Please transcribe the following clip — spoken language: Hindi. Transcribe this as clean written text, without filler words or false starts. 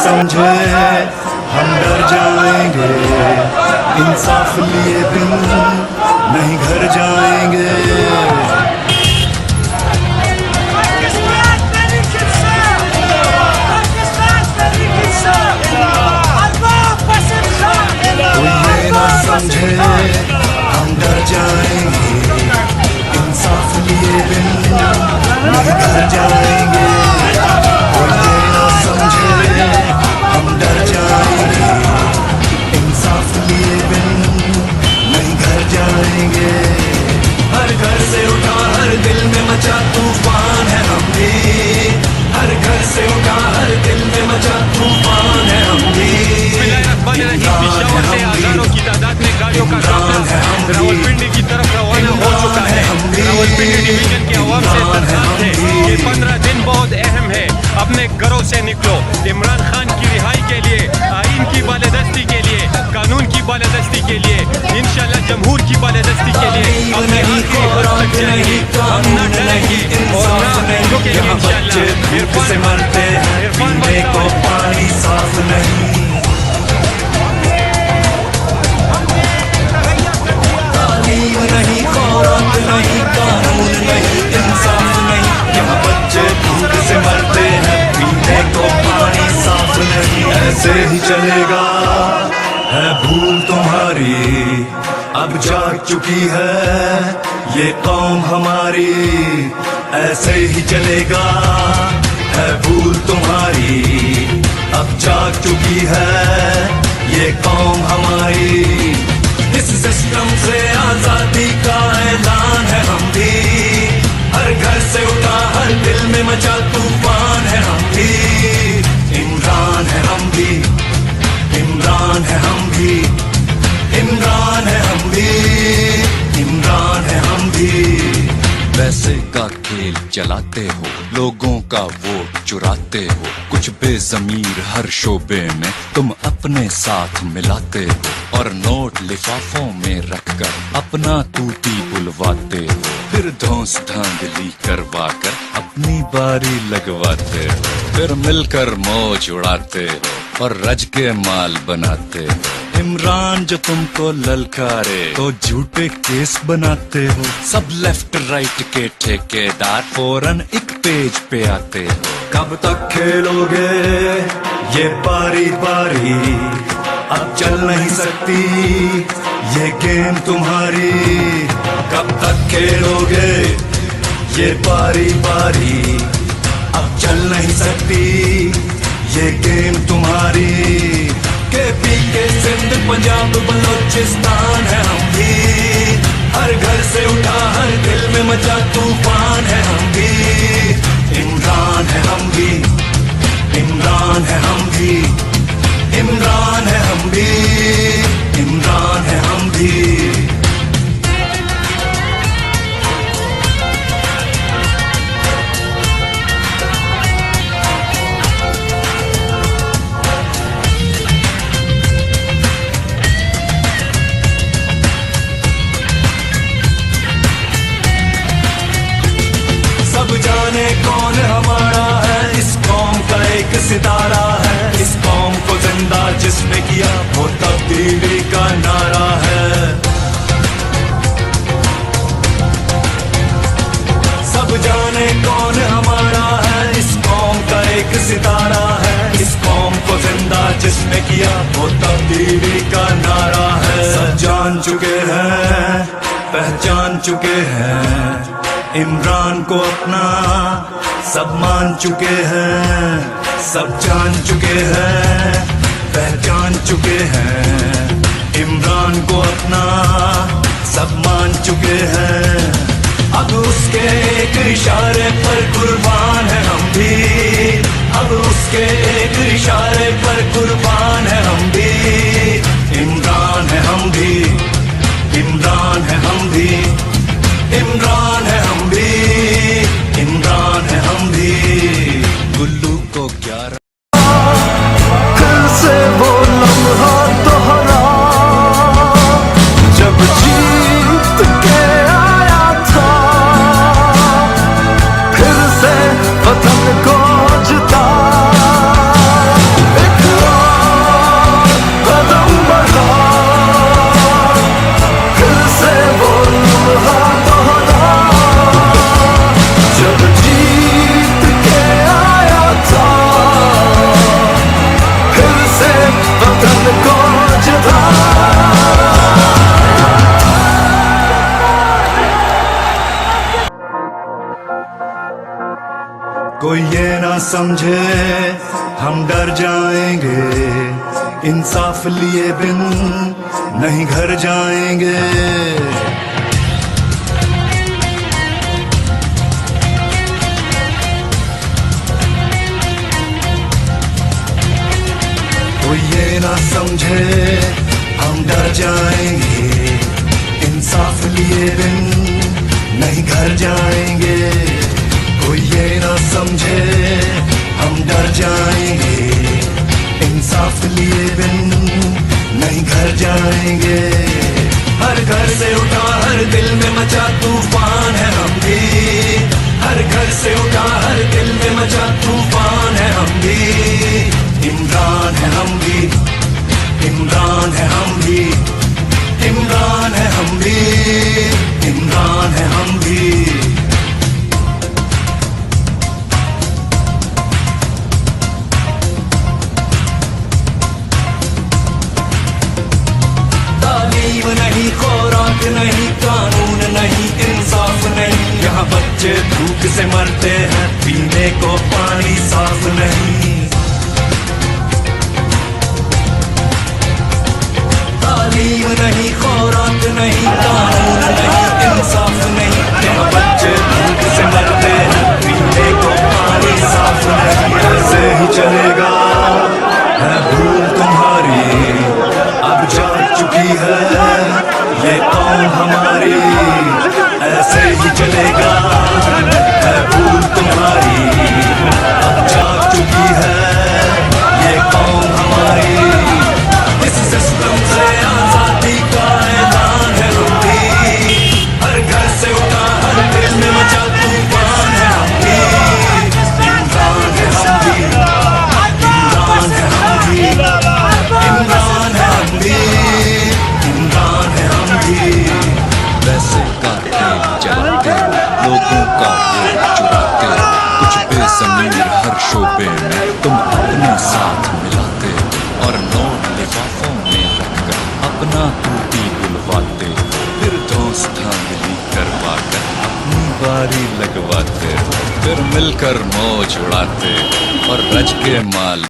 समझे हम डर जाएंगे, इंसाफ लिए बिन नहीं घर जाएंगे। कोई ये ना समझे हम डर जाएंगे, इंसाफ लिए बिन नहीं घर जाएंगे। कोई ये ना समझे हम डर जाएंगे, इंसाफ लिए बिन नहीं घर जाएंगे। हर घर से उठा हर दिल में मचा तूफान है हम भी, हर घर से उठा हर दिल में मचा तूफान है हम भी। पेशावर से हजारों की तादाद में गाड़ियों का काफिला रावलपिंडी की तरफ रवाना हो चुका है। रावलपिंडी डिवीजन के अवाम से दरखास्त है कि 15 दिन बहुत अहम है, अपने घरों से निकलो। इमरान खान की रिहाई के लिए, आईन की बालादस्ती के लिए, कानून की बालादस्ती के लिए, इंशाल्लाह जमहूर की बालादस्ती के लिए अपने हाथ को हद तक जाएंगे। हम न डरेंगे और न झुकेंगे इंशाल्लाह। इरफान भाई को पानी साफ नहीं, नहीं खौराक नहीं कानून नहीं इंसाफ नहीं, यहाँ बच्चे भूख से मरते हैं, पीने को पानी साफ नहीं। ऐसे ही चलेगा है भूल तुम्हारी, अब जाग चुकी है ये कौम हमारी। ऐसे ही चलेगा है भूल तुम्हारी, अब जाग चुकी है ये कौम हमारी। इस सिस्टम से आजादी का ऐलान है हम भी, हर घर से उठा हर दिल में मचा तूफान है हम भी। इमरान है हम भी, इमरान है हम भी, इमरान है हम भी, इमरान है हम भी। पैसे का खेल चलाते हो, लोगों का वोट चुराते हो, कुछ बेजमीर हर शोबे में तुम अपने साथ मिलाते हो, और नोट लिफाफों में रखकर अपना तूती बुलवाते हो, फिर धौंस धांधली करवा कर अपनी बारी लगवाते हो, फिर मिलकर मौज उड़ाते हो और रज के माल बनाते हो। इमरान जो तुमको ललकारे तो झूठे केस बनाते हो, सब लेफ्ट राइट के ठेकेदार फौरन एक पेज पे आते हो। कब तक खेलोगे ये बारी बारी, अब चल नहीं सकती ये गेम तुम्हारी। कब तक खेलोगे ये बारी बारी, अब चल नहीं सकती ये गेम तुम्हारी। केपी के सिंध पंजाब बलोचिस्तान है हम भी, हर घर से उठा हर दिल में मचा तूफान है हम भी। इमरान है हम भी, इमरान है हम भी, इमरान है हम भी, इमरान है हम भी। जाने कौन हमारा है, इस कौम का एक सितारा है, इस कौम को जिंदा जिसने किया वो तब्दीली का नारा है। सब जाने कौन हमारा है, इस कौम का एक सितारा है, इस कौम को जिंदा जिसने किया वो तब्दीली का नारा है। सब जान चुके हैं, पहचान चुके हैं इमरान को अपना, सब मान चुके हैं, सब जान चुके हैं, पहचान चुके हैं इमरान को अपना, सब मान चुके हैं। अब उसके एक इशारे पर कुर्बान है हम भी, अब उसके एक इशारे पर कुर्बान है हम भी। इमरान है हम भी, इमरान है हम भी, इमरान है हम भी, इमरान है हम भी। गुल्लू को 11 कल से वो लम्हा दोहरा, जब जीत के आया था, फिर से वतन को जिता। एक कोई ये ना समझे हम डर जाएंगे, इंसाफ लिए बिन नहीं घर जाएंगे। कोई ये ना समझे हम डर जाएंगे, इंसाफ लिए बिन नहीं घर जाएंगे। कोई ये ना समझे हम डर जाएंगे, इंसाफ लिए बिन नहीं घर जाएंगे। हर घर से उठा हर दिल में मचा तूफान है हम भी, हर घर से उठा हर दिल में मचा तूफान है हम भी। इमरान है हम भी, इमरान है हम भी, इमरान है हम भी, इमरान है हम भी। तालीम नहीं, खुराक नहीं, कानून नहीं, इंसाफ नहीं, यहाँ बच्चे भूख से मरते हैं, पीने को पानी साफ नहीं। तालीम नहीं, खुराक नहीं, कानून नहीं, इंसाफ नहीं, यहाँ बच्चे भूख से मरते हैं, पीने को पानी साफ नहीं। ऐसे ही चलेगा है भूल तुम्हारी, अब जाग चुकी है ये कौम हमारी। ऐसे ही चलेगा है भूल तुम्हारी, अब जाग चुकी है ये कौम हमारी। इस सिस्टम से आजादी का ऐलान है हम भी, हर घर से उठा हर दिल में मचा तूफान है हम भी। इमरान है हम भी, इमरान है हम भी, इमरान है हम भी, इमरान है हम भी। वैसे कातिल जलाते हो, लोगों का वोट चुराते हो, कुछ बेज़मीर हर शोबे में तुम अपने साथ मिलाते हो, और नोट लिफाफों में रखकर अपना टूटी बुलवाते हो, फिर दोस्त धांधली करवा कर अपनी बारी लगवाते हो, फिर मिलकर मौज उड़ाते हो और रज के माल